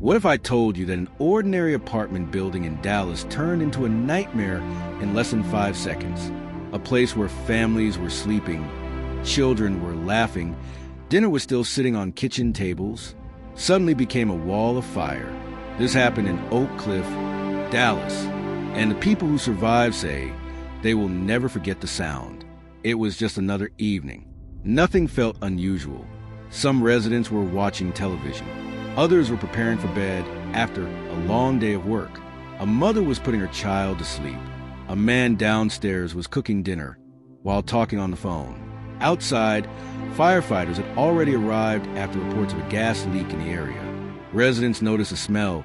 What if I told you that an ordinary apartment building in Dallas turned into a nightmare in less than 5 seconds? A place where families were sleeping, children were laughing, dinner was still sitting on kitchen tables, suddenly became a wall of fire. This happened in Oak Cliff, Dallas, and the people who survived say they will never forget the sound. It was just another evening. Nothing felt unusual. Some residents were watching television. Others were preparing for bed after a long day of work. A mother was putting her child to sleep. A man downstairs was cooking dinner while talking on the phone. Outside, firefighters had already arrived after reports of a gas leak in the area. Residents noticed a smell,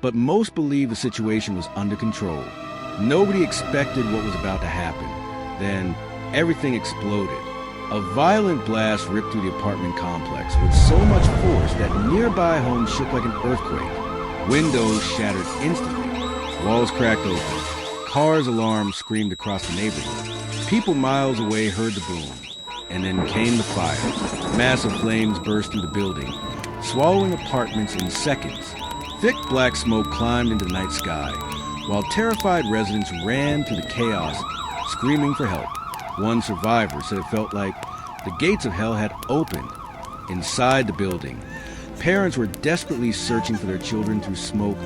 but most believed the situation was under control. Nobody expected what was about to happen. Then, everything exploded. A violent blast ripped through the apartment complex with so much force that nearby homes shook like an earthquake. Windows shattered instantly. Walls cracked open. Cars' alarms screamed across the neighborhood. People miles away heard the boom. And then came the fire. Massive flames burst through the building, swallowing apartments in seconds. Thick black smoke climbed into the night sky, while terrified residents ran through the chaos, screaming for help. One survivor said it felt like the gates of hell had opened. Inside the building, parents were desperately searching for their children through smoke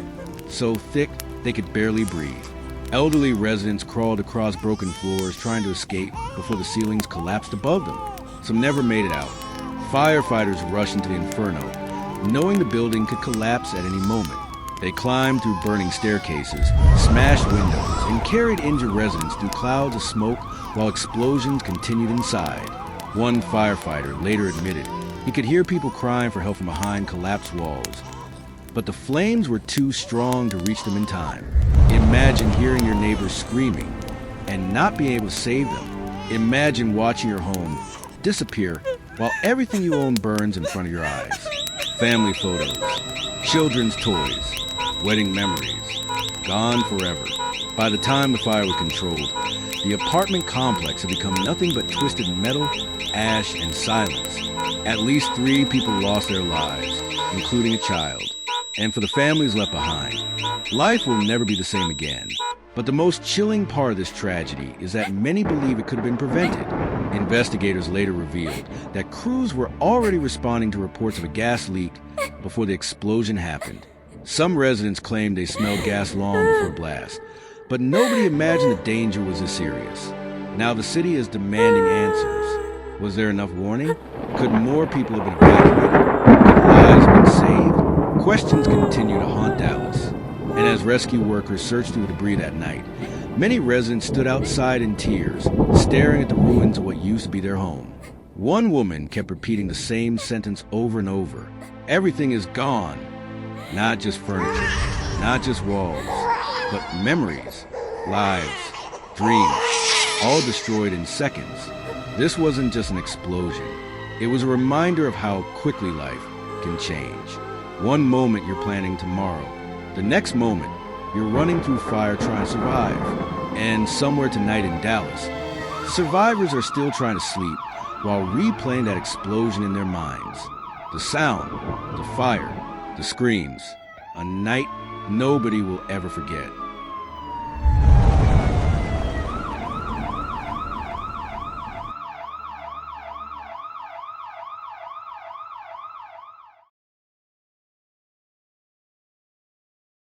so thick they could barely breathe. Elderly residents crawled across broken floors trying to escape before the ceilings collapsed above them. Some never made it out. Firefighters rushed into the inferno, knowing the building could collapse at any moment. They climbed through burning staircases, smashed windows, and carried injured residents through clouds of smoke while explosions continued inside. One firefighter later admitted he could hear people crying for help from behind collapsed walls. But the flames were too strong to reach them in time. Imagine hearing your neighbors screaming and not being able to save them. Imagine watching your home disappear while everything you own burns in front of your eyes. Family photos, children's toys, wedding memories, gone forever. By the time the fire was controlled, the apartment complex had become nothing but twisted metal, ash, and silence. At least 3 people lost their lives, including a child. And for the families left behind, life will never be the same again. But the most chilling part of this tragedy is that many believe it could have been prevented. Investigators later revealed that crews were already responding to reports of a gas leak before the explosion happened. Some residents claimed they smelled gas long before blast, but nobody imagined the danger was this serious. Now the city is demanding answers. Was there enough warning? Could more people have been evacuated? Could lives have been saved? Questions continue to haunt Dallas. And as rescue workers searched through the debris that night, many residents stood outside in tears, staring at the ruins of what used to be their home. One woman kept repeating the same sentence over and over. Everything is gone. Not just furniture, not just walls, but memories, lives, dreams, all destroyed in seconds. This wasn't just an explosion. It was a reminder of how quickly life can change. One moment you're planning tomorrow. The next moment, you're running through fire trying to survive. And somewhere tonight in Dallas, survivors are still trying to sleep while replaying that explosion in their minds. The sound, the fire, the screams. A night nobody will ever forget.